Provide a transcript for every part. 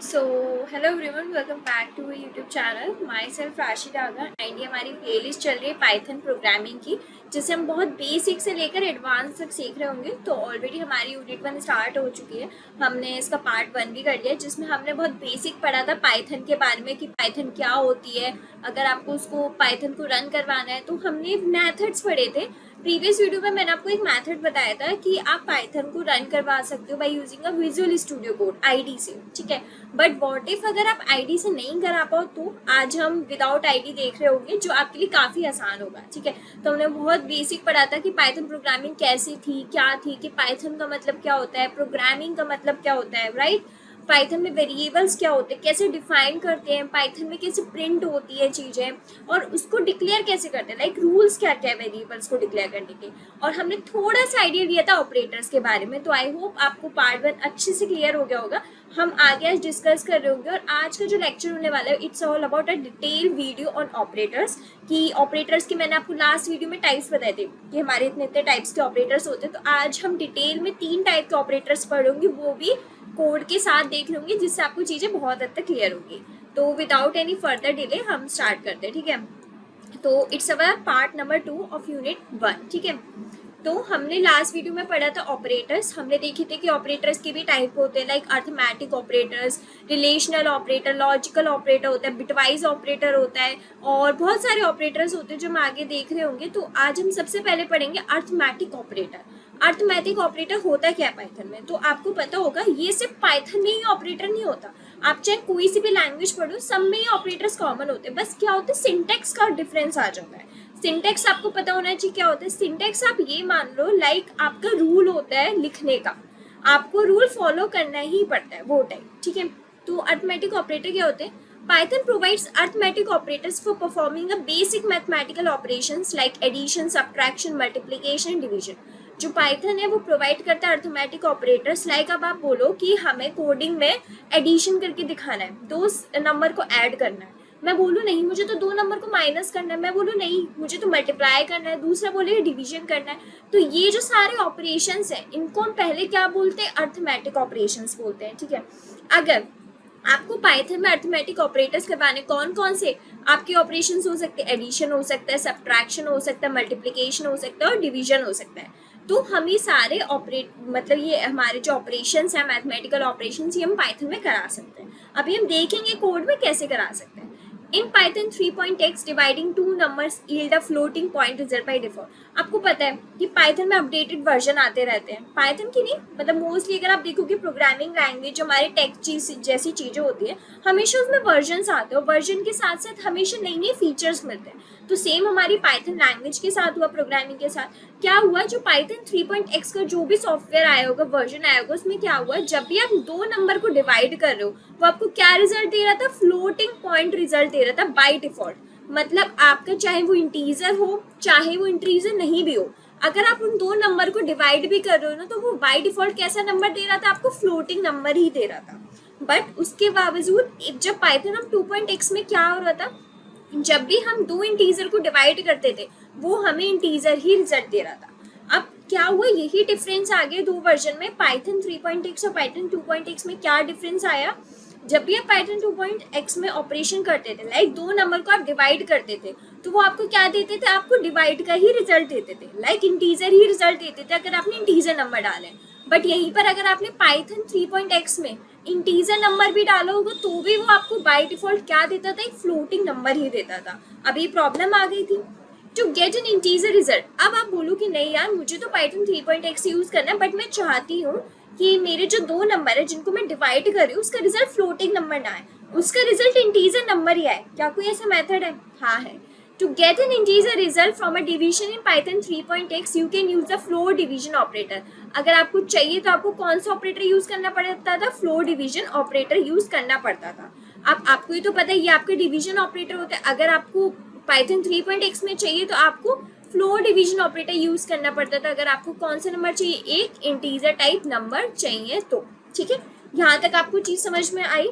So hello everyone, welcome back to YouTube channel. Myself Rashi Daga and ये हमारी playlist चल रही है पाइथन प्रोग्रामिंग की, जिसे हम बहुत बेसिक से लेकर एडवांस तक सीख रहे होंगे। तो ऑलरेडी हमारी यूनिट 1 स्टार्ट हो चुकी है। हमने इसका पार्ट 1 भी कर लिया, जिसमें हमने बहुत बेसिक पढ़ा था पाइथन के बारे में कि पाइथन क्या होती है। अगर आपको उसको पाइथन को रन करवाना है तो हमने मैथड्स पढ़े थे। प्रीवियस वीडियो में मैंने आपको एक मेथड बताया था कि आप पाइथन को रन करवा सकते हो by using a visual studio code ID से, ठीक है। बट व्हाट इफ अगर आप आईडी से नहीं करा पाओ, तो आज हम विदाउट आईडी देख रहे होंगे, जो आपके लिए काफ़ी आसान होगा, ठीक है। तो हमने बहुत बेसिक पढ़ा था कि पाइथन प्रोग्रामिंग कैसी थी, क्या थी, कि पाइथन का मतलब क्या होता है, प्रोग्रामिंग का मतलब क्या होता है, राइट। पाइथन में वेरिएबल्स क्या होते हैं, कैसे डिफाइन करते हैं, पाइथन में कैसे प्रिंट होती है चीज़ें, और उसको डिक्लेयर कैसे करते हैं, लाइक रूल्स क्या क्या है वेरिएबल्स को डिक्लेयर करने के। और हमने थोड़ा सा आइडिया दिया था ऑपरेटर्स के बारे में। तो आई होप आपको पार्ट 1 अच्छे से क्लियर हो गया होगा। हम आगे आज डिस्कस कर रहे होंगे, और आज का जो लेक्चर होने वाला है it's all about a detail video on operators. कि ऑपरेटर्स की मैंने आपको लास्ट वीडियो में टाइप्स बताए थे कि हमारे इतने इतने टाइप्स के ऑपरेटर्स होते हैं। तो आज हम डिटेल में 3 टाइप के ऑपरेटर्स पढ़ेंगे, वो भी कोड के साथ देख लूंगी, जिससे आपको चीज़ें बहुत हद तक क्लियर होगी। तो विदाउट एनी फर्दर डिले हम स्टार्ट करते हैं, ठीक है। तो it's our part number 2 of unit 1, ठीक है। तो हमने लास्ट वीडियो में पढ़ा था ऑपरेटर्स। हमने देखे थे कि ऑपरेटर्स के भी टाइप होते हैं, like arithmetic operators, relational operator, logical operator होता है, बिटवाइज ऑपरेटर होता है, और बहुत सारे ऑपरेटर्स होते हैं जो हम आगे देख रहे होंगे। तो आज हम सबसे पहले पढ़ेंगे अर्थमेटिक ऑपरेटर। अर्थमेटिक ऑपरेटर होता क्या है पाइथन में, तो आपको पता होगा ये सिर्फ पाइथन में ही ऑपरेटर नहीं होता। आप चाहे कोई सी भी लैंग्वेज पढ़ो, सब में ही ऑपरेटर्स कॉमन होते हैं। बस क्या होता है, सिंटेक्स का डिफरेंस आ जाता है। सिंटेक्स आपको पता होना चाहिए क्या होता है। सिंटेक्स आप ये मान लो, लाइक आपका रूल होता है लिखने का, आपको रूल फॉलो करना ही पड़ता है, वो टाइप, ठीक है। तो अर्थमेटिक ऑपरेटर क्या होते हैं? Python provides arithmetic operators for performing a basic mathematical operations like addition, subtraction, multiplication, division. जो पाइथन है वो प्रोवाइड करता है अर्थमेटिक ऑपरेटर्स। लाइक अब आप बोलो कि हमें कोडिंग में एडिशन करके दिखाना है, 2 नंबर को ऐड करना है। मैं बोलूँ नहीं, मुझे तो 2 नंबर को माइनस करना है। मैं बोलूँ नहीं, मुझे तो मल्टीप्लाई करना है। दूसरा बोले डिवीजन करना है। तो ये जो सारे ऑपरेशंस हैं, इनको हम पहले क्या बोलते हैं? अर्थमेटिक ऑपरेशंस बोलते हैं, ठीक है। अगर आपको पाइथन में अर्थमेटिक ऑपरेटर्स करवाने, कौन कौन से आपके ऑपरेशंस हो सकते हैं? एडिशन हो सकता है, सब्ट्रैक्शन हो सकता है, मल्टीप्लिकेशन हो सकता है, और डिवीजन हो सकता है। तो हम ये सारे मतलब ये हमारे जो ऑपरेशंस हैं, मैथमेटिकल ऑपरेशंस, ये हम पाइथन में करा सकते हैं। अभी हम देखेंगे कोड में कैसे करा सकते हैं। इन Python 3.x dividing 2 numbers yield a floating point result by default. आपको पता है कि पाइथन में अपडेटेड वर्जन आते रहते हैं। पाइथन की नहीं, मतलब मोस्टली अगर आप देखोगे प्रोग्रामिंग लैंग्वेज, जो हमारे टेक चीज जैसी चीज़ें होती है, हमेशा उसमें वर्जन आते हैं, और वर्जन के साथ साथ हमेशा नई नई फीचर्स मिलते हैं। तो सेम हमारी पाइथन लैंग्वेज के साथ हुआ, प्रोग्रामिंग के साथ क्या हुआ, जो पाइथन 3.x का जो भी सॉफ्टवेयर आया होगा, वर्जन आया होगा, उसमें क्या हुआ, जब भी आप 2 नंबर को डिवाइड कर रहे हो, वो आपको क्या रिजल्ट दे रहा था? फ्लोटिंग पॉइंट रिजल्ट दे रहा था बाय डिफॉल्ट। मतलब आपका चाहे वो इंटीजर हो, चाहे वो इंटीजर नहीं भी हो, अगर आप उन 2 नंबर को डिवाइड भी कर रहे हो ना, तो वो बाय डिफॉल्ट कैसा नंबर दे रहा था? आपको फ्लोटिंग नंबर ही दे रहा था। बट उसके बावजूद जब पाइथन हम 2.x में क्या हो रहा था, जब भी हम 2 इंटीजर को डिवाइड करते थे, वो हमें इंटीजर ही रिजल्ट दे रहा था। अब क्या हुआ, यही डिफरेंस आ गया 2 वर्जन में, पाइथन 3.x और पाइथन 2.x में। क्या डिफरेंस आया? जब भी आप पाइथन 2.x में ऑपरेशन करते थे, लाइक 2 नंबर को आप डिवाइड करते थे, तो वो आपको क्या देते थे? आपको डिवाइड का ही रिजल्ट देते थे, लाइक इंटीजर ही रिजल्ट देते थे अगर आपने इंटीजर नंबर डाले। बट यहीं पर अगर आपने पाइथन 3.x में इंटीजर नंबर भी डाला होगा, तो भी वो आपको बाय डिफॉल्ट क्या देता था? एक फ्लोटिंग नंबर ही देता था। अब ये प्रॉब्लम आ गई थी to get an integer result. अब आप बोलो कि नहीं यार, मुझे तो पाइथन 3.x यूज करना है, बट मैं चाहती हूँ कि मेरे जो 2 नंबर है जिनको मैं डिवाइड कर रही हूँ, उसका रिजल्ट फ्लोटिंग नंबर ना आए, उसका रिजल्ट इंटीजर नंबर ही आए। क्या कोई ऐसा मेथड है? हाँ है। To get an integer result from a division in Python 3.x you can use the floor division operator. अगर आपको चाहिए तो आपको कौन सा ऑपरेटर यूज करना पड़ता था? फ्लोर डिवीजन ऑपरेटर यूज करना पड़ता था। अब आपको ही तो पता है, ये आपका डिवीजन ऑपरेटर होता है। अगर आपको पाइथन 3.x में चाहिए तो आपको फ्लोर डिवीजन ऑपरेटर यूज करना पड़ता था। अगर आपको कौन सा नंबर चाहिए? एक इंटीजर टाइप नंबर चाहिए तो, ठीक है। यहाँ तक आपको चीज समझ में आई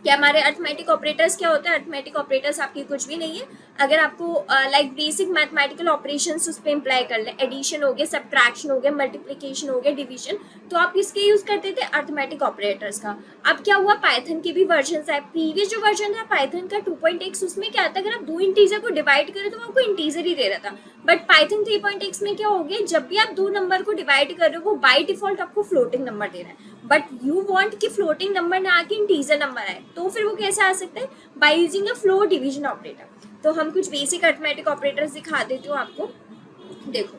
कि हमारे अर्थमेटिक ऑपरेटर्स क्या होते हैं? अर्थमेटिक ऑपरेटर्स आपकी कुछ भी नहीं है, अगर आपको लाइक बेसिक मैथमेटिकल ऑपरेशंस उस पर इम्प्लाई कर ले, एडिशन हो गया, सब्ट्रैक्शन हो गया, मल्टीप्लिकेशन हो गया, डिवीजन, तो आप किसके यूज करते थे, अर्थमेटिक ऑपरेटर्स का। अब क्या हुआ, पाइथन के भी वर्जन आए। प्रीवियस जो वर्जन था पाइथन का 2.x, उसमें क्या था, अगर आप दो इंटीजर को डिवाइड करें तो वो आपको इंटीजर ही दे रहा था। बट पाइथन 3.x में क्या हो गया, जब भी आप दो नंबर को डिवाइड कर रहे हो वो बाय डिफॉल्ट आपको फ्लोटिंग नंबर दे रहा है, बट यू वांट कि फ्लोटिंग नंबर ना आके इंटीजर नंबर आए, तो फिर वो कैसे आ सकता है, by using a float division operator. तो हम कुछ बेसिक अरिथमेटिक ऑपरेटर्स दिखा देती हूँ आपको। देखो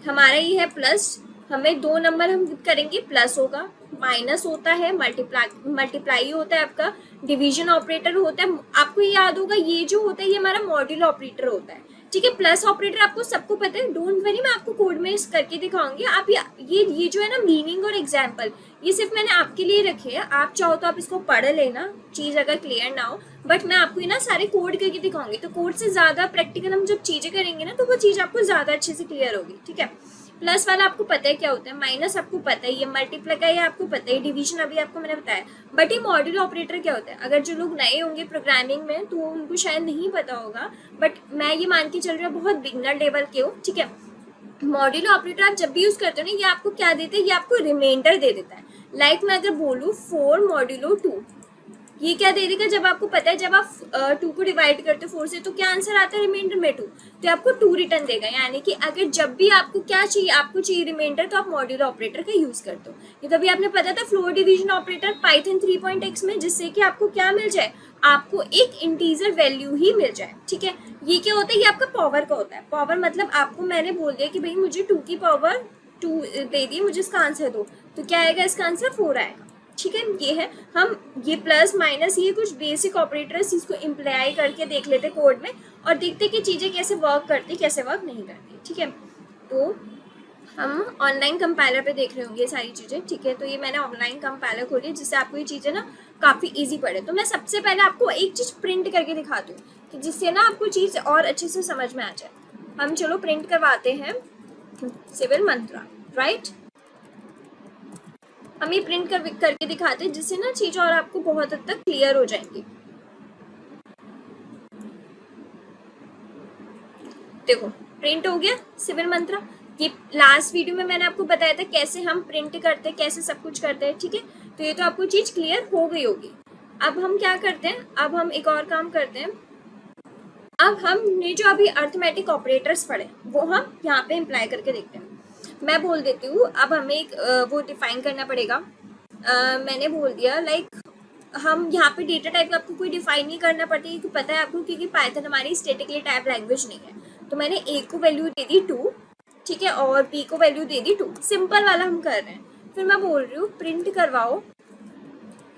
हमारा ये है प्लस, हमें दो नंबर हम करेंगे, प्लस होगा, माइनस होता है, मल्टीप्लाई होता है आपका, डिवीजन ऑपरेटर होता है। आपको ये याद होगा, ये जो होता है ये हमारा मॉड्यूल ऑपरेटर होता है, ठीक है। प्लस ऑपरेटर आपको सबको पता है, डोंट वरी, मैं आपको कोड में करके दिखाऊंगी। आप ये जो है ना मीनिंग और एग्जाम्पल, ये सिर्फ मैंने आपके लिए रखे हैं, आप चाहो तो आप इसको पढ़ लेना, चीज़ अगर क्लियर ना हो, बट मैं आपको ना सारे कोड करके दिखाऊंगी। तो कोड से ज़्यादा प्रैक्टिकल हम जब चीज़ें करेंगे ना, तो वो चीज़ आपको ज़्यादा अच्छे से क्लियर होगी, ठीक है। प्लस वाला आपको पता है क्या होता है, माइनस आपको पता है, ये मल्टीप्लाई का ये आपको पता है, डिवीजन अभी आपको मैंने बताया। बट ये मॉड्यूल ऑपरेटर क्या होता है, अगर जो लोग नए होंगे प्रोग्रामिंग में तो उनको शायद नहीं पता होगा, बट मैं ये मान के चल रही हूँ बहुत बिगनर लेवल के हो, ठीक है। मॉड्यूल ऑपरेटर आप जब भी यूज करते हो ना, ये आपको क्या देते हैं, ये आपको रिमाइंडर दे देता है। लाइक मैं अगर बोलूँ 4 मॉड्यूलो 2, ये क्या दे देगा, जब आपको पता है जब आप 2 को डिवाइड करते हो 4 से तो क्या आंसर आता है रिमाइंडर में 2, तो आपको 2 रिटर्न देगा। यानी कि अगर जब भी आपको क्या चाहिए, आपको चाहिए रिमाइंडर, तो आप मॉड्यूल ऑपरेटर का यूज करते हो। ये तभी आपने पता था floor division operator Python 3.x में, जिससे कि आपको क्या मिल जाए, आपको एक इंटीजर वैल्यू ही मिल जाए, ठीक है। ये क्या होता है, ये आपका पावर का होता है। पावर मतलब आपको मैंने बोल दिया कि भाई मुझे 2 की पावर 2 दे दी, मुझे इसका आंसर दो, तो क्या आएगा, इसका आंसर 4 आएगा, ठीक है। ये है, हम ये प्लस माइनस ये कुछ बेसिक ऑपरेटर्स इसको इम्प्लाई करके देख लेते कोड में, और देखते कि चीज़ें कैसे वर्क करती, कैसे वर्क नहीं करती, ठीक है। तो हम ऑनलाइन कंपाइलर पे देख रहे होंगे ये सारी चीज़ें, ठीक है। तो ये मैंने ऑनलाइन कंपाइलर खोली जिससे आपको ये चीज़ें ना काफ़ी ईजी पड़े। तो मैं सबसे पहले आपको एक चीज़ प्रिंट करके दिखा दूँ कि जिससे ना आपको चीज़ और अच्छे से समझ में आ जाए। हम चलो प्रिंट करवाते हैं सिविल मंत्रा, राइट। हम ये प्रिंट करके दिखाते हैं जिससे ना चीज़ और आपको बहुत हद तक क्लियर हो जाएंगी। देखो प्रिंट हो गया सिविल मंत्रा। ये लास्ट वीडियो में मैंने आपको बताया था कैसे हम प्रिंट करते हैं, कैसे सब कुछ करते हैं, ठीक है। तो ये तो आपको चीज़ क्लियर हो गई होगी। अब हम क्या करते हैं, अब हम एक और काम करते हैं। अब हमने जो अभी अर्थमेटिक ऑपरेटर्स पढ़े वो हम यहाँ पे इम्प्लाई करके देखते हैं। मैं बोल देती हूँ, अब हमें एक वो डिफाइन करना पड़ेगा। मैंने बोल दिया लाइक हम यहाँ पे डेटा टाइप आपको कोई डिफाइन नहीं करना पड़ती, क्योंकि पता है आपको, क्योंकि पाइथन हमारी स्टैटिकली टाइप लैंग्वेज नहीं है। तो मैंने ए को वैल्यू दे दी 2, ठीक है, और बी को वैल्यू दे दी 2। सिंपल वाला हम कर रहे हैं। फिर मैं बोल रही हूँ प्रिंट करवाओ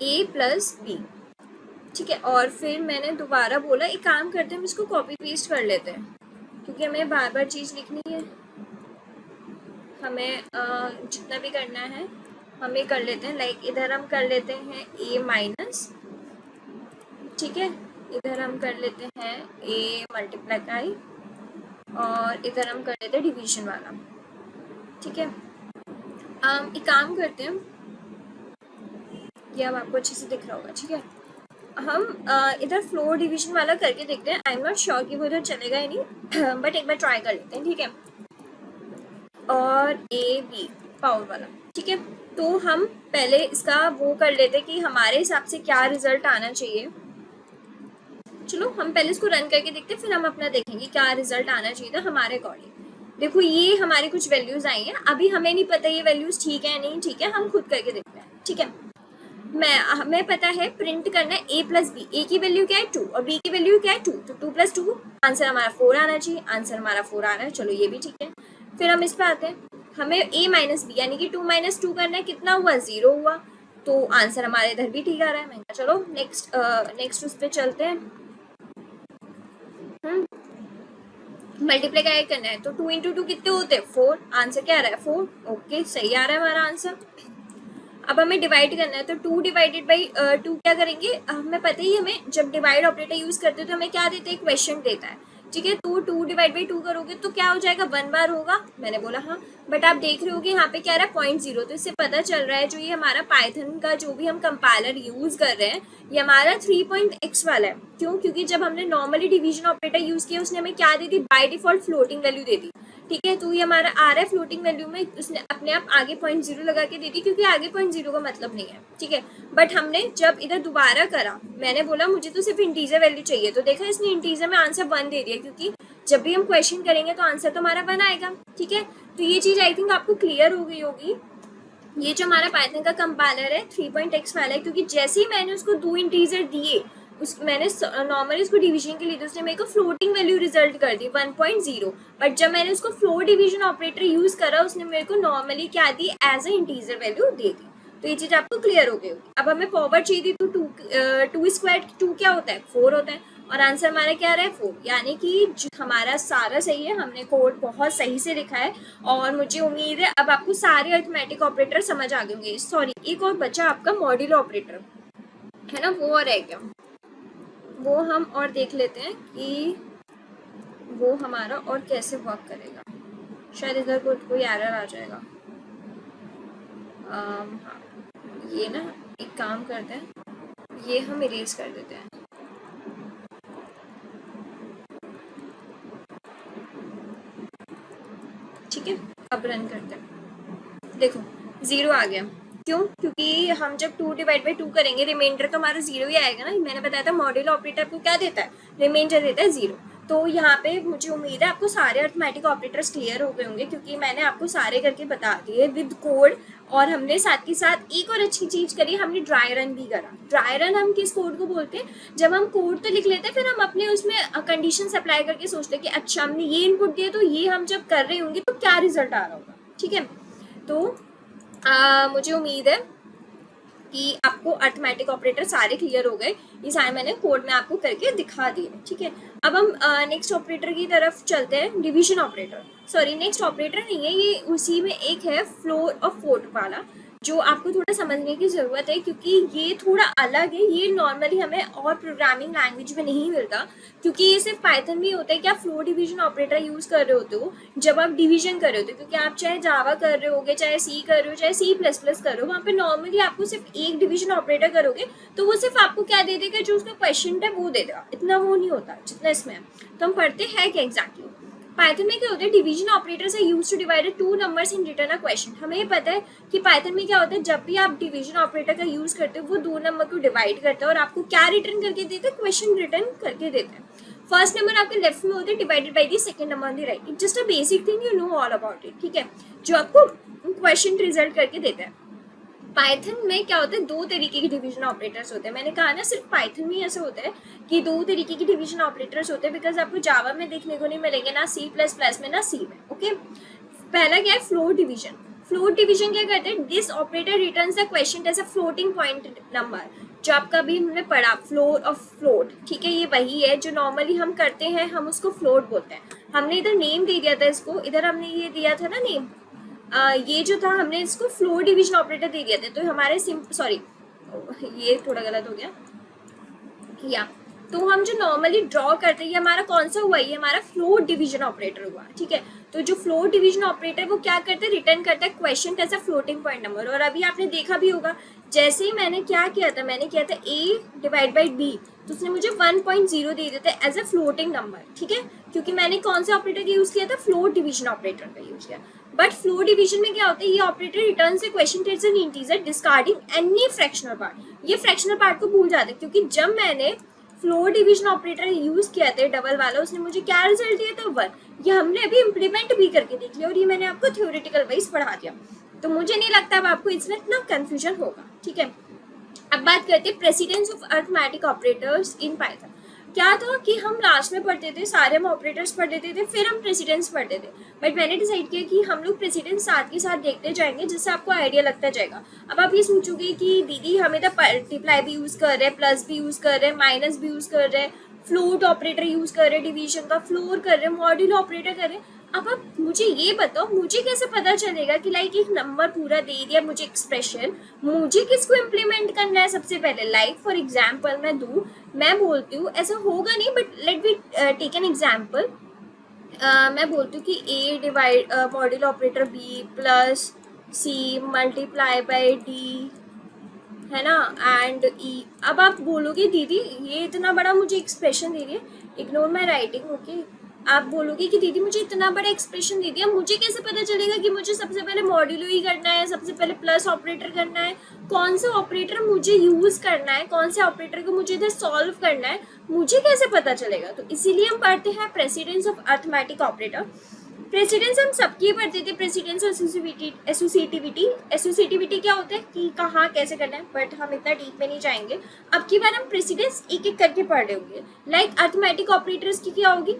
ए प्लस बी, ठीक है। और फिर मैंने दोबारा बोला एक काम करते हैं, हम इसको कॉपी पेस्ट कर लेते हैं, क्योंकि हमें बार बार चीज़ लिखनी है, हमें जितना भी करना है हम ये कर लेते हैं। लाइक इधर हम कर लेते हैं ए माइनस, ठीक है, इधर हम कर लेते हैं ए मल्टीप्लाई, और इधर हम कर लेते हैं डिवीजन वाला, ठीक है। एक काम करते हैं, ये अब आपको अच्छे से दिख रहा होगा, ठीक है। हम इधर फ्लोर डिवीजन वाला करके देखते हैं। आई एम नॉट श्योर कि वो इधर चलेगा ही नहीं, बट एक बार ट्राई कर लेते हैं, ठीक है। और ए बी पावर वाला, ठीक है। तो हम पहले इसका वो कर लेते हैं कि हमारे हिसाब से क्या रिजल्ट आना चाहिए। चलो हम पहले इसको रन करके देखते हैं, फिर हम अपना देखेंगे क्या रिजल्ट आना चाहिए था हमारे अकॉर्डिंग। देखो ये हमारी कुछ वैल्यूज आई हैं, अभी हमें नहीं पता ये वैल्यूज ठीक है नहीं ठीक है, हम खुद करके देखते हैं, ठीक है। हमें पता है प्रिंट करना है ए प्लस बी। ए की वैल्यू क्या है 2 और बी की वैल्यू क्या है 2, तो 2 + 2 आंसर हमारा 4 आना चाहिए। आंसर हमारा 4 आ रहा है, चलो ये भी ठीक है। फिर हम इस पर आते हैं, हमें ए माइनस बी यानी कि 2 - 2 करना है, कितना हुआ 0 हुआ, तो आंसर हमारे इधर भी ठीक आ रहा है। मैं चलो नेक्स्ट उस पर चलते हैं। मल्टीप्लाई करना है तो 2 × 2 कितने होते हैं 4, आंसर क्या आ रहा है 4, ओके सही आ रहा है हमारा आंसर। अब हमें डिवाइड करना है तो 2 / 2 क्या करेंगे, हमें पता ही, हमें जब डिवाइड ऑपरेटर यूज करते हैं तो हमें क्या देते हैं, क्वेश्चन देता है ठीक है। तो 2/2 करोगे तो क्या हो जाएगा, 1 बार होगा, मैंने बोला हाँ। बट आप देख रहे हो कि यहाँ पे क्या रहा है 0.0, तो इससे पता चल रहा है जो ये हमारा पाइथन का जो भी हम कंपाइलर यूज कर रहे हैं ये हमारा 3.x वाला है। क्यों? क्योंकि जब हमने नॉर्मली डिवीजन ऑपरेटर यूज किया उसने हमें क्या दे दी, बाय डिफॉल्ट फ्लोटिंग वैल्यू दे दी। ठीक है, तो ये हमारा आ रहा है फ्लोटिंग वैल्यू में, उसने अपने आप आगे 0.0 लगा के दे दी, क्योंकि आगे 0.0 का मतलब नहीं है। ठीक है, बट हमने जब इधर दोबारा करा, मैंने बोला मुझे तो सिर्फ इंटीजर वैल्यू चाहिए, तो देखा इसने इंटीजर में आंसर 1 दे दिया, क्योंकि जब भी हम क्वेश्चन करेंगे तो आंसर तो हमारा 1 आएगा। ठीक है, तो ये चीज आई थिंक आपको क्लियर हो गई होगी। ये जो हमारा पाइथन का कंपाइलर है 3.x वाला है, क्योंकि जैसे ही मैंने उसको 2 इंटीजर दिए, मैंने नॉर्मली उसको डिवीजन के लिए तो उसने मेरे को फ्लोटिंग वैल्यू रिजल्ट कर दी 1.0, बट जब मैंने उसको फ्लोट डिवीजन ऑपरेटर यूज करा उसने मेरे को नॉर्मली क्या दी, एज ए इंटीजर वैल्यू दे दी। तो ये चीज आपको क्लियर हो गई होगी। अब हमें फॉरवर्ड चाहिए थी, तो 2 स्क्वायर 2 क्या होता है, 4 होता है, और आंसर हमारा क्या रहा है 4, यानी कि हमारा सारा सही है, हमने कोड बहुत सही से लिखा है। और मुझे उम्मीद है अब आपको सारे अरिथमेटिक ऑपरेटर समझ आ गए होंगे। सॉरी, एक और बचा आपका मॉड्यूलो ऑपरेटर है ना, वो और है क्या, वो हम और देख लेते हैं कि वो हमारा और कैसे वर्क करेगा। शायद इधर कोई एरर आ जाएगा। हाँ, ये ना एक काम करते हैं, ये हम इरेज कर देते हैं। ठीक है, अब रन करते हैं। देखो 0 आ गया, क्यों? क्योंकि हम जब 2/2 करेंगे रिमाइंडर तो हमारा 0 ही आएगा ना। मैंने बताया था मॉड्यूलो ऑपरेटर को क्या देता है, रिमाइंडर देता है 0। तो यहाँ पे मुझे उम्मीद है आपको सारे अरिथमेटिक ऑपरेटर्स क्लियर हो गए होंगे, क्योंकि मैंने आपको सारे करके बता दिए विद कोड। और हमने साथ के साथ एक और अच्छी चीज करी, हमने ड्राई रन भी करा। ड्राई रन हम किस कोड को बोलते हैं, जब हम कोड तो लिख लेते हैं फिर हम अपने उसमें कंडीशंस अप्लाई करके सोचते हैं कि अच्छा हमने ये इनपुट दिया तो ये हम जब कर रहे होंगे तो क्या रिजल्ट आ रहा होगा। ठीक है, तो मुझे उम्मीद है कि आपको अरिथमेटिक ऑपरेटर सारे क्लियर हो गए। ये सारे मैंने कोड में आपको करके दिखा दिए। ठीक है, अब हम नेक्स्ट ऑपरेटर की तरफ चलते हैं, division operator. Sorry, next operator नहीं है, ये उसी में एक है फ्लोर और फोर्ट वाला, जो आपको थोड़ा समझने की ज़रूरत है, क्योंकि ये थोड़ा अलग है। ये नॉर्मली हमें और प्रोग्रामिंग लैंग्वेज में नहीं मिलता, क्योंकि ये सिर्फ पाइथन में होता है कि आप फ्लोर डिवीजन ऑपरेटर यूज़ कर रहे होते हो जब आप डिवीजन कर रहे होते हो। क्योंकि आप चाहे जावा कर रहे होगे, चाहे सी कर रहे हो, चाहे C++ कर रहे हो, वहाँ पे नॉर्मली आपको सिर्फ एक डिवीजन ऑपरेटर करोगे तो वो सिर्फ आपको क्या दे देगा, जो उसका क्वेश्चन है वो दे देगा। इतना वो नहीं होता जितना इसमें है। तो हम पढ़ते हैं क्या एग्जैक्टली। पाइथन में क्या होता है, division operators are used to divide 2 numbers in return a question. हमें ये पता है कि पाइथन में क्या होता है, जब भी आप डिवीजन ऑपरेटर का यूज करते हो वो 2 नंबर को डिवाइड करता है और आपको क्या रिटर्न करके देता है, क्वेश्चन रिटर्न करके देता है। फर्स्ट नंबर आपके लेफ्ट में होते हैं divided by the second number on the right. It's just a basic thing, you know all about it. ठीक है, जो आपको क्वेश्चन रिजल्ट करके देता है। पाइथन में क्या होता है, 2 तरीके के डिवीजन ऑपरेटर्स होते हैं। मैंने कहा ना सिर्फ पाइथन में ऐसे होता है कि 2 तरीके के डिवीजन ऑपरेटर्स होते हैं, बिकॉज आपको जावा में देखने को नहीं मिलेंगे, ना C++ में, ना सी में। ओके, पहला क्या है, फ्लोट डिवीजन। फ्लोट डिवीजन क्या करते हैं, this operator returns the question as a floating point number, जो आपका भी हमने पढ़ा फ्लोर और फ्लोट। ठीक है, ये वही है जो नॉर्मली हम करते हैं, हम उसको फ्लोट बोलते हैं। हमने इधर नेम दे दिया था इसको, इधर हमने ये दिया था ना नेम, ये जो था हमने इसको फ्लोर डिवीजन ऑपरेटर दे दिया था। तो हमारे सॉरी ये थोड़ा गलत हो गया, या तो हम जो नॉर्मली ड्रॉ करते हैं ये हमारा कौन सा हुआ, ये हमारा फ्लोर डिवीजन ऑपरेटर हुआ। ठीक है, तो जो फ्लोर डिवीजन ऑपरेटर वो क्या करता है, रिटर्न करता है question as a floating point number. और अभी आपने देखा भी होगा, जैसे ही मैंने क्या किया था, मैंने किया था A/B, तो उसने मुझे 1.0 दे देता है एज अ फ्लोटिंग नंबर। ठीक है, क्योंकि मैंने कौन सा ऑपरेटर का यूज किया था, फ्लोर डिवीजन ऑपरेटर का यूज किया। बट फ्लोर डिवीजन में क्या होता है, ये ऑपरेटर रिटर्न से question as an integer discarding any fractional part. ये फ्रैक्शनल पार्ट को भूल जाते, क्योंकि जब मैंने फ्लोर डिवीजन ऑपरेटर यूज किया था डबल वाला, उसने मुझे क्या रिजल्ट दिया था, 1। ये हमने अभी इम्प्लीमेंट भी करके देख लिया और ये मैंने आपको थ्योरेटिकल वाइज पढ़ा दिया, तो मुझे नहीं लगता अब आपको इसमें इतना कंफ्यूजन होगा। ठीक है, अब बात करते हैं precedence of arithmetic operators in Python. क्या था कि हम लास्ट में पढ़ते थे, सारे हम ऑपरेटर्स पढ़ लेते थे, फिर हम प्रेसिडेंस पढ़ते थे। बट मैंने डिसाइड किया कि हम लोग प्रेसिडेंस साथ के साथ देखते जाएंगे, जिससे आपको आइडिया लगता जाएगा। अब आप ये सोचोगे कि दीदी हमें तो मल्टीप्लाई भी यूज कर रहे हैं, प्लस भी यूज कर रहे हैं, माइनस भी यूज कर रहे हैं, फ्लोट ऑपरेटर यूज कर रहे हैं, डिवीजन का फ्लोर कर रहे हैं, मॉड्यूलो ऑपरेटर कर रहे हैं। अब आप मुझे ये बताओ, मुझे कैसे पता चलेगा कि लाइक एक नंबर पूरा दे दिया मुझे एक्सप्रेशन, मुझे किसको इम्प्लीमेंट करना है सबसे पहले। लाइक फॉर एग्जाम्पल मैं बोलती हूँ, ऐसा होगा नहीं but let be take an example. मैं बोलती हूँ कि A divide module operator B plus C multiply by D, है ना, एंड ई। अब आप बोलोगे दीदी ये इतना बड़ा मुझे एक्सप्रेशन दे रही है, इग्नोर माई राइटिंग, ओके। आप बोलोगे कि दीदी मुझे इतना बड़ा एक्सप्रेशन दे दिया, मुझे कैसे पता चलेगा कि मुझे सबसे पहले मॉड्यूलो ही करना है, सबसे पहले प्लस ऑपरेटर करना है, कौन सा ऑपरेटर मुझे यूज करना है, कौन से ऑपरेटर को मुझे इधर सॉल्व करना है, मुझे कैसे पता चलेगा। तो इसीलिए हम पढ़ते हैं precedence of arithmetic operator. Precedence हम सबकी पढ़ते थे, प्रेसिडेंस और एसोसिएटिविटी क्या होता है कि कहाँ कैसे करना है, बट हम इतना डीप में नहीं जाएंगे। अब की बार हम प्रेसिडेंस एक एक करके पढ़ रहे होंगे। लाइक अरिथमेटिक ऑपरेटर्स की क्या होगी,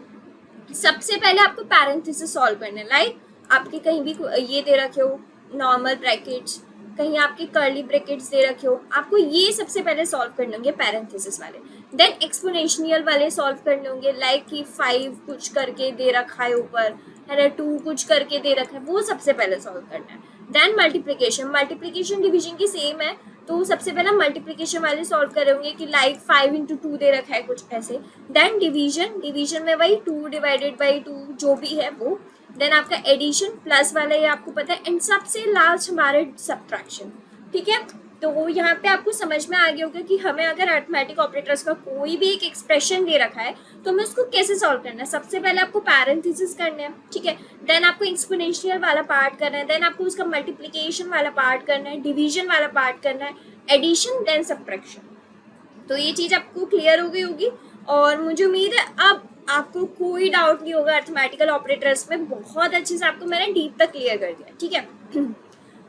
सबसे पहले आपको पैरेंथेसिस सॉल्व करना है। लाइक आपके कहीं भी ये दे रखे हो नॉर्मल ब्रैकेट्स, कहीं आपके कर्ली ब्रैकेट्स दे रखे हो, आपको ये सबसे पहले सॉल्व करने होंगे पैरेंथेसिस वाले। देन एक्सपोनेंशियल वाले सॉल्व करने होंगे, लाइक कि 5 कुछ करके दे रखा है ऊपर, है ना, 2 कुछ करके दे रखा है, वो सबसे पहले सॉल्व करना है। देन मल्टीप्लिकेशन डिवीजन की सेम है, तो सबसे पहले मल्टीप्लिकेशन वाले सॉल्व कर रहे होंगे कि लाइक 5 into 2 दे रखा है कुछ ऐसे। देन डिवीजन में वही 2 divided by 2 जो भी है वो। देन आपका एडिशन प्लस वाला ये आपको पता है, एंड सबसे लास्ट हमारे सब्ट्रैक्शन। ठीक है, तो यहाँ पे आपको समझ में आ गया होगा कि हमें अगर अरिथमेटिक ऑपरेटर्स का कोई भी एक एक्सप्रेशन दे रखा है तो हमें उसको कैसे सॉल्व करना है। सबसे पहले आपको पैरेंथेसिस करना है, ठीक है, देन आपको एक्सपोनेंशियल वाला पार्ट करना है, देन आपको उसका मल्टीप्लिकेशन वाला पार्ट करना है, डिवीजन वाला पार्ट करना है, एडिशन, देन सब्ट्रैक्शन। तो ये चीज आपको क्लियर हो गई होगी और मुझे उम्मीद है अब आपको कोई डाउट नहीं होगा अरिथमेटिकल ऑपरेटर्स में। बहुत अच्छे से आपको मैंने डीप तक क्लियर कर दिया, ठीक है।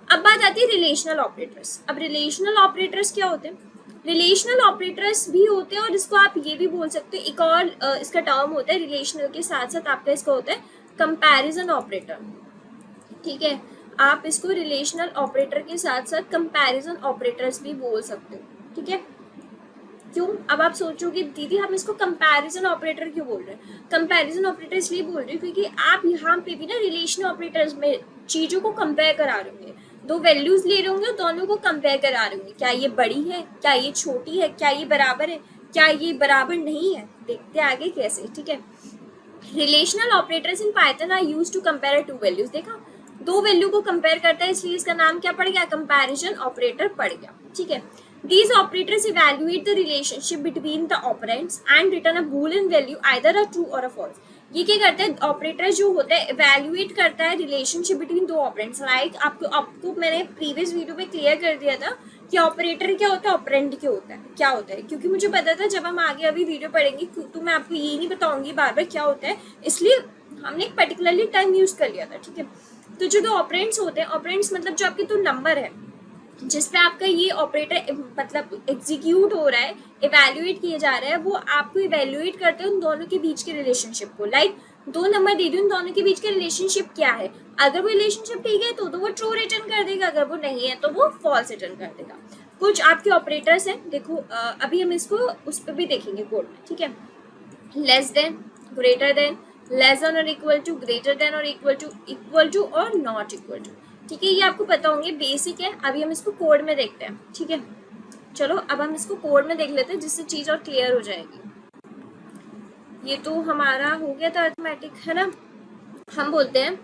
अब बात आती है रिलेशनल ऑपरेटर्स। अब रिलेशनल ऑपरेटर्स क्या होते हैं, रिलेशनल ऑपरेटर्स भी होते हैं और इसको आप ये भी बोल सकते हो, एक और इसका टर्म होता है रिलेशनल के साथ साथ आपका इसका होता है कंपैरिजन ऑपरेटर। ठीक है, आप इसको रिलेशनल ऑपरेटर के साथ साथ कंपैरिजन ऑपरेटर्स भी बोल सकते हो, ठीक है। क्यों, अब आप सोचोगे दीदी हम इसको कंपैरिजन ऑपरेटर क्यों बोल रहे हैं। कंपैरिजन ऑपरेटर इसलिए बोल रही हूँ क्योंकि आप यहाँ पे भी ना रिलेशनल ऑपरेटर्स में चीजों को कंपेयर करा रहे होंगे, दो वैल्यूज ले रहे होंगे, दोनों को कंपेयर करा रहे होंगे, क्या ये बड़ी है, क्या ये छोटी है, क्या ये बराबर है, क्या ये बराबर नहीं है। देखते आगे कैसे, ठीक है। Relational operators in Python are used to compare two values. देखा, दो वैल्यू को कंपेयर करता है, इसलिए इसका नाम क्या पड़ गया, कंपैरिजन ऑपरेटर पड़ गया, ठीक है। These operators evaluate the relationship between the operands and return a boolean value either a true or a false। ये क्या करता है, ऑपरेटर जो होता है इवेल्युएट करता है रिलेशनशिप बिटवीन दो ऑपरेंड्स। लाइक आपको मैंने प्रीवियस वीडियो में क्लियर कर दिया था कि ऑपरेटर क्या होता है, ऑपरेंड क्या होता है, क्योंकि मुझे पता था जब हम आगे अभी वीडियो पढ़ेंगे तो मैं आपको ये नहीं बताऊंगी बार बार क्या होता है, इसलिए हमने एक पर्टिकुलरली टर्म यूज कर लिया था, ठीक है। तो जो दो ऑपरेंड्स होते हैं, ऑपरेंड्स मतलब जो आपके दो नंबर है जिस पे आपका ये ऑपरेटर मतलब एग्जीक्यूट हो रहा है, इवेल्युएट किया जा रहा है, वो आपको इवेल्युएट करते हैं उन दोनों के बीच के रिलेशनशिप को। लाइक दो नंबर दे दी, उन दोनों के बीच के रिलेशनशिप क्या है, अगर वो रिलेशनशिप ठीक है तो वो ट्रू रिटर्न कर देगा, अगर वो नहीं है तो वो फॉल्स रिटर्न कर देगा। कुछ आपके ऑपरेटर्स हैं, देखो अभी हम इसको उस पर भी देखेंगे कोड में, ठीक है। Less than, greater than, less than और इक्वल टू, ग्रेटर देन और इक्वल टू और नॉट इक्वल टू, ठीक है। ये आपको पता होंगे, बेसिक है। अभी हम इसको कोड में देखते हैं, ठीक है। चलो अब हम इसको कोड में देख लेते हैं जिससे चीज और क्लियर हो जाएगी। ये तो हमारा हो गया था अरिथमेटिक, है ना। हम बोलते हैं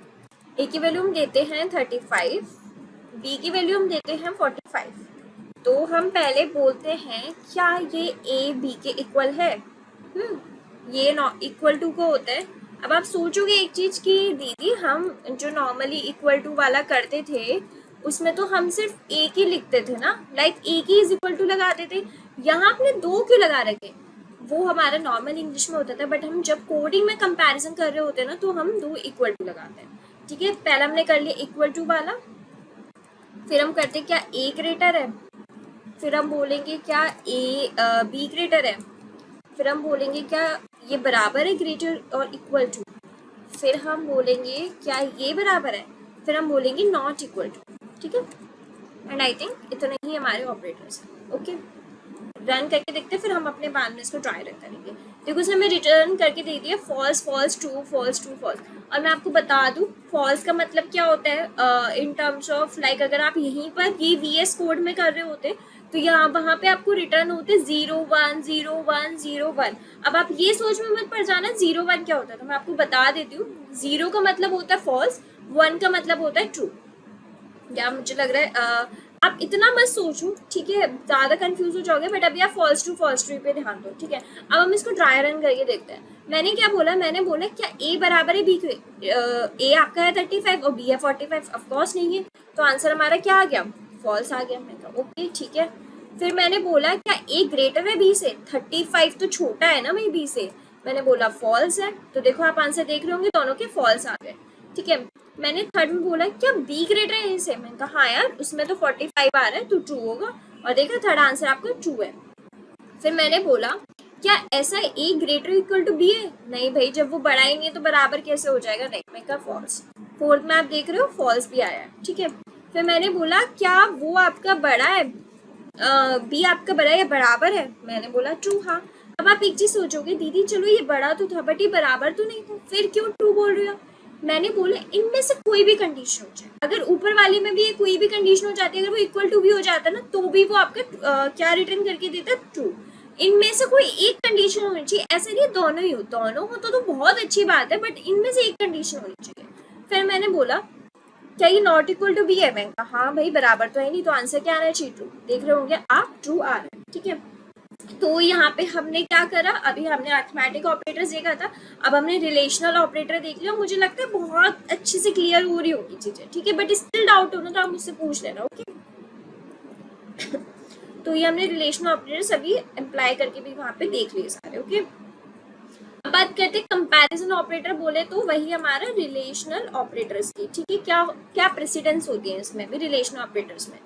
ए की वैल्यू हम देते हैं 35, बी की वैल्यू हम देते हैं 45। तो हम पहले बोलते हैं क्या ये ए बी के इक्वल है, ये नॉट इक्वल टू को होता है। अब आप सोचोगे एक चीज कि दीदी हम जो नॉर्मली इक्वल टू वाला करते थे उसमें तो हम सिर्फ एक ही लिखते थे ना, लाइक एक ही इज इक्वल टू लगाते थे, यहाँ आपने दो क्यों लगा रखे। वो हमारा नॉर्मल इंग्लिश में होता था, बट हम जब कोडिंग में कंपैरिजन कर रहे होते हैं ना तो हम दो इक्वल टू लगाते हैं, ठीक है। पहला हमने कर लिया इक्वल टू वाला, फिर हम करते क्या ए ग्रेटर है, फिर हम बोलेंगे क्या ए बी ग्रेटर है, फिर हम बोलेंगे क्या ये बराबर है ग्रेटर और इक्वल टू, फिर हम बोलेंगे क्या ये बराबर है, फिर हम बोलेंगे नॉट इक्वल टू, ठीक है। एंड आई थिंक इतना ही हमारे ऑपरेटर्स हैं, ओके। रन करके देखते हैं, फिर हम अपने बाद में इसको ट्राई रन करेंगे। देखो उसने हमें रिटर्न करके दे दिया false false true false true false. और मैं आपको बता दूं फॉल्स का मतलब क्या होता है इन टर्म्स ऑफ लाइक अगर आप यहीं पर ये VS कोड में कर रहे होते तो यहाँ वहां पे आपको रिटर्न होते 0 1 0 1 0 1। अब आप ये सोच में मत पड़ जाना 0 1 क्या होता है, तो मैं आपको बता देती हूँ। 0 का मतलब होता है फॉल्स, 1 का मतलब होता है ट्रू। या मुझे लग रहा है आप इतना मत सोचो, ठीक है, ज्यादा कंफ्यूज हो जाओगे, बट अभी आप फॉल्स ट्रू पे ध्यान दो, ठीक है। अब हम इसको ड्राई रन करके देखते हैं। मैंने क्या बोला, मैंने बोला क्या ए बराबर है बी के? ए आपका है 35 और बी है 45, ऑफकोर्स नहीं है, तो आंसर हमारा क्या आ गया, फॉल्स आ गया। मैंने कहा ओके ठीक है। फिर मैंने बोला क्या ए ग्रेटर है बी से? 35 तो छोटा है ना भाई बी से, मैंने बोला फॉल्स है। तो देखो आप आंसर देख रहे होंगे दोनों के फॉल्स आ गए, ठीक है। मैंने थर्ड में बोला क्या बी ग्रेटर है ए से? मैंने कहा हाँ यार उसमें तो 45 आ रहा है तो ट्रू होगा, और देखा थर्ड आंसर आपका ट्रू है। फिर मैंने बोला क्या ऐसा ए ग्रेटर इक्वल टू बी है? नहीं भाई जब वो बड़ा ही नहीं है तो बराबर कैसे हो जाएगा? नहीं, मैं कहा फॉल्स। फोर्थ में आप देख रहे हो फॉल्स भी आया है, ठीक है। फिर मैंने बोला क्या वो आपका बड़ा है, बी आपका बड़ा है या बराबर है? मैंने बोला ट्रू, हाँ। अब आप एक चीज सोचोगे दीदी चलो ये बड़ा तो था बट ये बराबर तो नहीं था, फिर क्यों ट्रू बोल रही हो? मैंने बोला इनमें से कोई भी कंडीशन हो जाए, अगर ऊपर वाले में भी ये कोई भी कंडीशन हो जाती है, अगर वो इक्वल टू भी हो जाता है ना तो भी वो आपका क्या रिटर्न करके देता है, ट्रू। इनमें से कोई एक कंडीशन होनी चाहिए, ऐसे नहीं दोनों ही हो, दोनों हो तो बहुत अच्छी बात है, बट इनमें से एक कंडीशन होनी चाहिए। फिर मैंने बोला क्या ये नॉट इक्वल टू बी है? मैंने कहा हाँ भाई बराबर तो है नहीं, तो आंसर क्या आना चाहिए, ट्रू। देख रहे होंगे आप ट्रू आ रहा है, ठीक है। तो यहाँ पे हमने क्या करा, अभी हमने अरिथमेटिक ऑपरेटर्स देखा था, अब हमने रिलेशनल ऑपरेटर देख लिया। मुझे लगता है बहुत अच्छे से क्लियर हो रही होगी चीजें, ठीक है, बट स्टिल डाउट हो ना तो आप मुझसे पूछ लेना, ओके। तो ये हमने रिलेशनल ऑपरेटर्स अभी अप्लाई करके भी वहां पे देख लिए सारे, ओके। अब बात करते हैं कंपैरिजन ऑपरेटर, बोले तो वही हमारा रिलेशनल ऑपरेटर्स की, ठीक है। क्या क्या प्रेसिडेंस होती है इसमें भी रिलेशनल ऑपरेटर्स में?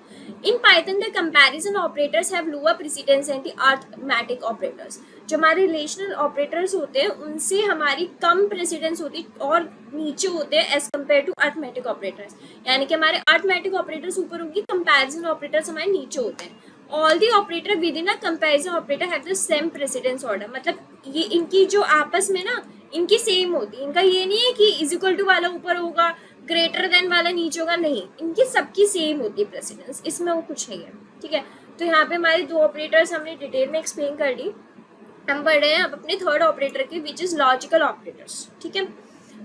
In Python the comparison operators have lower precedence and the arithmetic operators. जो हमारे रिलेशनल ऑपरेटर्स होते हैं उनसे हमारी कम प्रेसिडेंस होती और नीचे होते हैं as compared to arithmetic operators, यानी कि हमारे अरिथमेटिक ऑपरेटर्स ऊपर होंगे, कंपैरिजन ऑपरेटर्स हमारे नीचे होते हैं। All the operator with in a comparison operator have the same precedence order, मतलब ये इनकी जो आपस में ना इनकी सेम होती है, इनका ये नहीं है कि इज इक्वल टू वाला ऊपर होगा ग्रेटर देन वाला नीचे होगा, नहीं, इनकी सबकी सेम होती है प्रेसिडेंस, इसमें वो कुछ नहीं है, ठीक है। तो यहाँ पे हमारे दो ऑपरेटर्स हमने डिटेल में एक्सप्लेन कर ली। हम बढ़ रहे हैं अब अपने थर्ड ऑपरेटर के, विच इज लॉजिकल ऑपरेटर्स, ठीक है।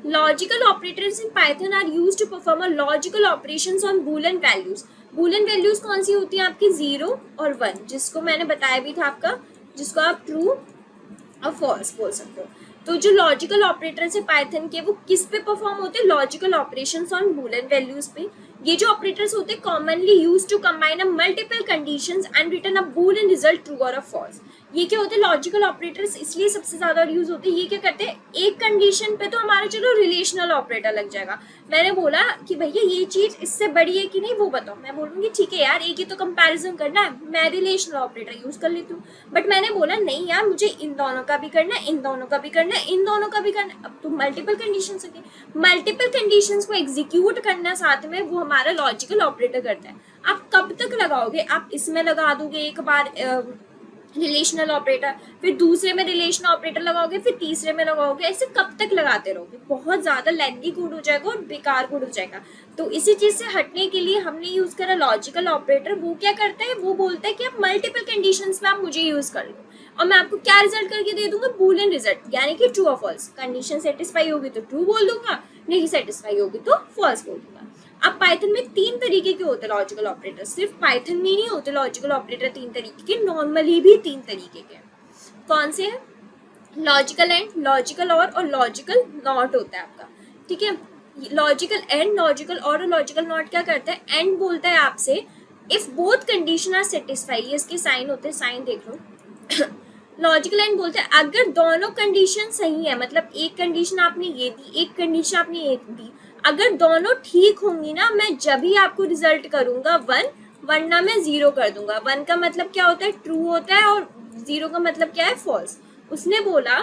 Logical operators in Python are used to perform a logical operations on Boolean values. Boolean values कौन सी होती है आपकी? 0 और 1, जिसको मैंने बताया भी था आपका, जिसको आप ट्रू और फॉल्स बोल सकते हो। तो जो लॉजिकल ऑपरेटर्स है पाइथन के वो किस पे परफॉर्म होते हैं? Logical operations on Boolean values पे। ये जो ऑपरेटर्स होते हैं commonly used to combine a multiple conditions and return a Boolean result true और फॉल्स। ये क्या होते हैं लॉजिकल ऑपरेटर्स, इसलिए सबसे ज्यादा यूज होते हैं। ये क्या करते हैं, एक कंडीशन पे तो हमारा चलो रिलेशनल ऑपरेटर लग जाएगा। मैंने बोला कि भैया ये चीज इससे बड़ी है कि नहीं वो बताओ, मैं बोलूंगी ठीक है यार एक ही तो कंपैरिजन करना है, मैं रिलेशनल ऑपरेटर यूज कर लेती हूँ। बट मैंने बोला नहीं यार मुझे इन दोनों का भी करना है, इन दोनों का भी करना है, इन दोनों का भी करना है। अब तो मल्टीपल कंडीशन है, मल्टीपल कंडीशंस को एग्जीक्यूट करना साथ में वो हमारा लॉजिकल ऑपरेटर करता है। आप कब तक लगाओगे, आप इसमें लगा दोगे एक बार रिलेशनल ऑपरेटर, फिर दूसरे में रिलेशनल ऑपरेटर लगाओगे, फिर तीसरे में लगाओगे, ऐसे कब तक लगाते रहोगे? बहुत ज्यादा लेंथी कोड हो जाएगा और बेकार कोड हो जाएगा। तो इसी चीज से हटने के लिए हमने यूज करा लॉजिकल ऑपरेटर। वो क्या करता है, वो बोलता है कि आप मल्टीपल कंडीशंस में आप मुझे यूज कर लो और मैं आपको क्या रिजल्ट करके दे दूंगा, बूलियन रिजल्ट, यानी कि ट्रू और फॉल्स। कंडीशन सेटिस्फाई होगी तो ट्रू बोल दूंगा, नहीं सेटिस्फाई होगी तो फॉल्स बोल दूंगा। अब पाइथन में 3 तरीके के होते हैं लॉजिकल ऑपरेटर, सिर्फ पाइथन में नहीं होते लॉजिकल ऑपरेटर 3 तरीके के, नॉर्मली भी 3 तरीके के। कौन से हैं? Logical and, logical or logical not होता है आपका, ठीक है। Logical and, logical or logical not क्या करता है, एंड बोलता है आपसे if both condition are satisfy, ये इसके साइन होते हैं, साइन देख लो। लॉजिकल एंड बोलते हैं अगर दोनों कंडीशन सही है, मतलब एक कंडीशन आपने ये दी, एक कंडीशन आपने ये दी, अगर दोनों ठीक होंगी ना मैं जब ही आपको रिजल्ट करूंगा 1, वरना मैं 0 कर दूंगा। 1 का मतलब क्या होता है, ट्रू होता है, और 0 का मतलब क्या है, फॉल्स। उसने बोला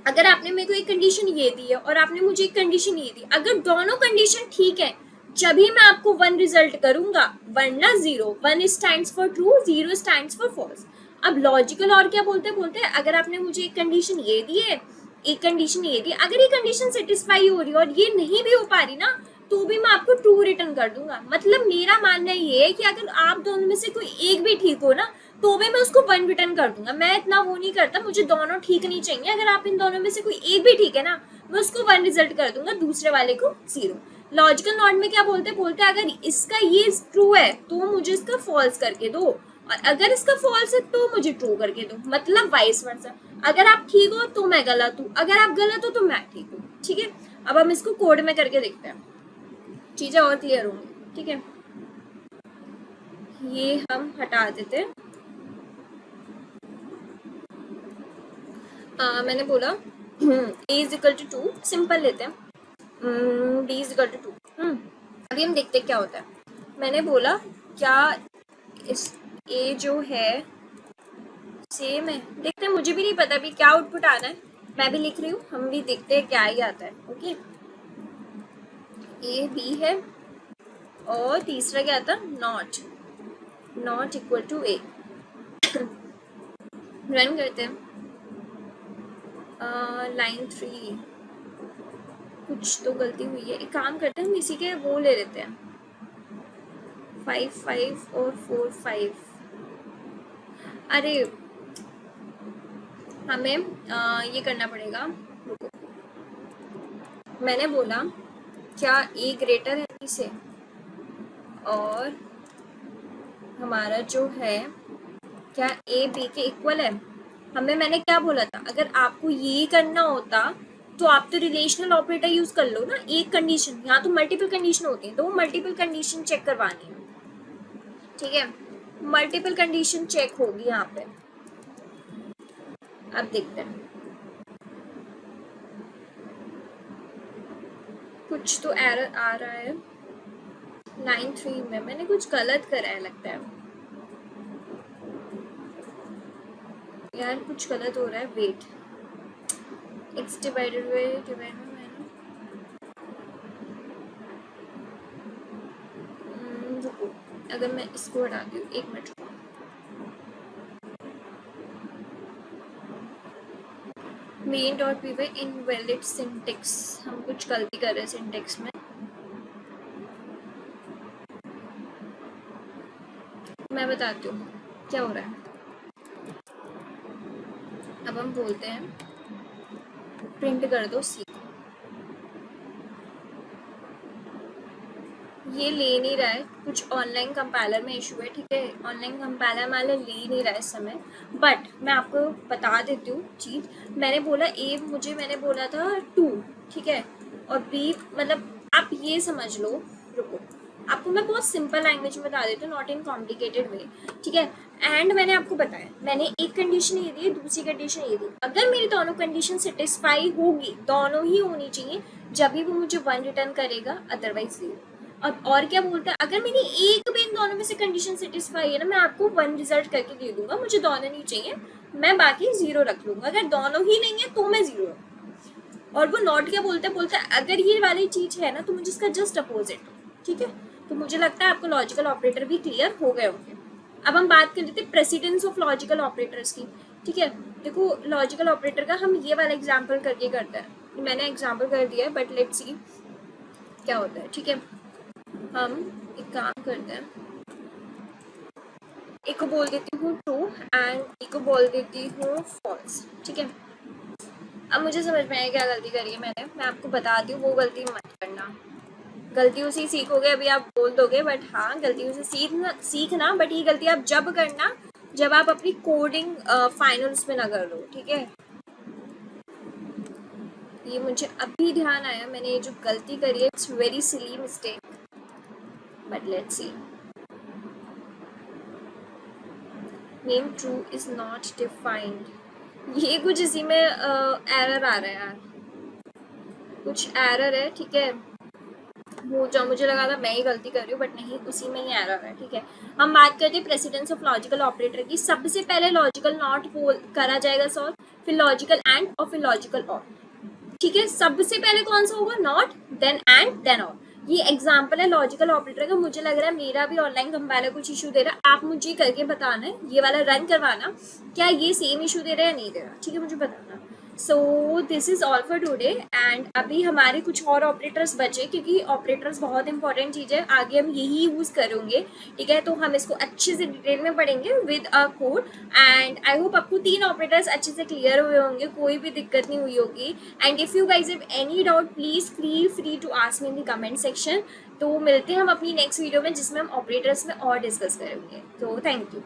अगर आपने मेरे को एक कंडीशन ये दी है और आपने मुझे एक कंडीशन ये दी, अगर दोनों कंडीशन ठीक है जब ही मैं आपको 1 रिजल्ट करूंगा, वरना 0। 1 stands for true, 0 stands for false. अब लॉजिकल और क्या बोलते हैं, अगर आपने मुझे एक कंडीशन ये दी है एक कंडीशन ये थी, अगर ये कंडीशन सेटिस्फाई हो रही है और ये नहीं भी हो पा रही ना, तो भी मैं आपको ट्रू रिटर्न कर दूंगा। मतलब मेरा मानना ये है कि अगर आप दोनों में से कोई एक भी ठीक हो ना, तो भी मैं उसको 1 रिटर्न कर दूंगा। मैं इतना वो नहीं करता, मुझे दोनों ठीक नहीं चाहिए। अगर आप इन दोनों में से कोई एक भी ठीक है ना, मैं उसको 1 रिजल्ट कर दूंगा, दूसरे वाले को 0। लॉजिकल नॉट में क्या बोलते हैं, अगर इसका ये ट्रू है तो मुझे इसका फॉल्स करके दो, और अगर इसका फॉल्स है तो मुझे ट्रू करके दो। मतलब वाइस वर्सा, अगर आप ठीक हो तो मैं गलत हूँ, अगर आप गलत हो तो मैं ठीक हूँ। ठीक है, अब हम इसको कोड में करके देखते हैं, चीजें और क्लियर होंगी। ठीक है, ये हम हटा देते हैं। मैंने बोला a is equal to 2, simple लेते हैं, b इज इक्वल टू 2। अभी हम देखते हैं क्या होता है। मैंने बोला क्या इस a जो है सेम है, देखते हैं, मुझे भी नहीं पता अभी क्या आउटपुट आना है, मैं भी लिख रही हूँ, हम भी देखते हैं क्या ही आता है। ओके, a b है और तीसरा क्या था, not equal to a। Run करते हैं। लाइन 3 कुछ तो गलती हुई है, एक काम करते हैं, हम इसी के वो ले लेते हैं, 5 5 और 4 5। अरे हमें ये करना पड़ेगा। मैंने बोला क्या a ग्रेटर है b से, और हमारा जो है क्या a b के इक्वल है। मैंने क्या बोला था, अगर आपको ये करना होता तो आप तो रिलेशनल ऑपरेटर यूज कर लो ना। एक कंडीशन, यहाँ तो मल्टीपल कंडीशन होती है, तो वो मल्टीपल कंडीशन चेक करवानी है। ठीक है, मल्टीपल कंडीशन चेक होगी यहाँ पे। अब देखते हैं, कुछ तो एरर आ रहा है लाइन 3 में, मैंने कुछ गलत करा है लगता है यार, कुछ गलत हो रहा है। वेट, x डिवाइडेड बाय अगर मैं इसको हटा दूँ, 1 minute, main dot P Y invalid syntax, हम कुछ गलती कर रहे हैं सिंटेक्स में। मैं बताती हूँ क्या हो रहा है। अब हम बोलते हैं प्रिंट कर दो सी, ये ले नहीं रहा है, कुछ ऑनलाइन कंपाइलर में इशू है। ठीक है, ऑनलाइन कंपाइलर वाले ले नहीं रहा है इस समय, बट मैं आपको बता देती हूँ चीज़। मैंने बोला मैंने बोला था 2, ठीक है, और बी मतलब आप ये समझ लो, रुको आपको मैं बहुत सिंपल लैंग्वेज में बता देती हूँ, नॉट इन कॉम्प्लिकेटेड वे। ठीक है, एंड मैंने आपको बताया, मैंने एक कंडीशन ये दी, दूसरी कंडीशन ये दी, अगर मेरी दोनों कंडीशन सेटिस्फाई होगी, दोनों ही होनी चाहिए, जब भी वो मुझे 1 रिटर्न करेगा, अदरवाइज 0। अब और क्या बोलता है, अगर मेरी एक भी इन दोनों में से कंडीशन सेटिस्फाई है ना, मैं आपको 1 रिजल्ट करके दे दूंगा, मुझे दोनों नहीं चाहिए, मैं बाकी 0 रख लूंगा। अगर दोनों ही नहीं है तो मैं 0 रखूंगा। और वो नॉट क्या बोलता है, अगर ये वाली चीज है ना तो मुझे इसका जस्ट अपोजिट। ठीक है, तो मुझे लगता है आपको लॉजिकल ऑपरेटर भी क्लियर हो गए होंगे। अब हम बात कर लेते हैं प्रेसिडेंस ऑफ लॉजिकल ऑपरेटर्स की। ठीक है, देखो लॉजिकल ऑपरेटर का हम ये वाला एग्जाम्पल करके करते हैं, मैंने एग्जाम्पल कर दिया है, बट लेट्स सी क्या होता है। ठीक है, हम एक काम करते हैं, एक को बोल देती हूँ ट्रू एंड एक को बोल देती हूँ फॉल्स। ठीक है, अब मुझे समझ में आया क्या गलती करी है मैंने, मैं आपको बताती हूँ, वो गलती मत करना। गलतियों से ही सीखोगे, अभी आप बोल दोगे, बट हाँ गलतियों से सीखना, बट ये गलती आप जब करना जब आप अपनी कोडिंग फाइनल उसमें ना कर लो। ठीक है, ये मुझे अभी ध्यान आया, मैंने ये जो गलती करी है, it's very silly mistake, but let's see. Name true is not defined, ये कुछ इसी में एरर आ रहा है यार, कुछ एरर है। ठीक है, वो जो मुझे लगा था मैं ही गलती कर रही हूँ, बट नहीं, उसी में ही एरर है। ठीक है, हम बात करते हैं प्रेसिडेंस ऑफ लॉजिकल ऑपरेटर की। सबसे पहले लॉजिकल नॉट करा जाएगा सॉल्व, फिर लॉजिकल एंड और फिर लॉजिकल और। ठीक है, सबसे पहले कौन सा होगा, नॉट, देन एंड, देन और। ये एग्जाम्पल है लॉजिकल ऑपरेटर का। मुझे लग रहा है मेरा भी ऑनलाइन कंपाइलर कुछ इशू दे रहा है, आप मुझे करके बताना है, ये वाला रन करवाना, क्या ये सेम इशू दे रहा है या नहीं दे रहा। ठीक है, मुझे बताना। So this is all for today and अभी हमारे कुछ और ऑपरेटर्स बचे, क्योंकि ऑपरेटर्स बहुत इंपॉर्टेंट चीज़ है, आगे हम यही यूज़ करेंगे, ठीक है। तो हम इसको अच्छे से डिटेल में पढ़ेंगे with a code and I hope आपको 3 ऑपरेटर्स अच्छे से क्लियर हुए होंगे, कोई भी दिक्कत नहीं हुई होगी। And if you guys have any doubt please feel free to ask me in the comment section. तो मिलते हैं हम अपनी नेक्स्ट वीडियो में, जिसमें हम ऑपरेटर्स में और डिस्कस करेंगे। तो थैंक यू।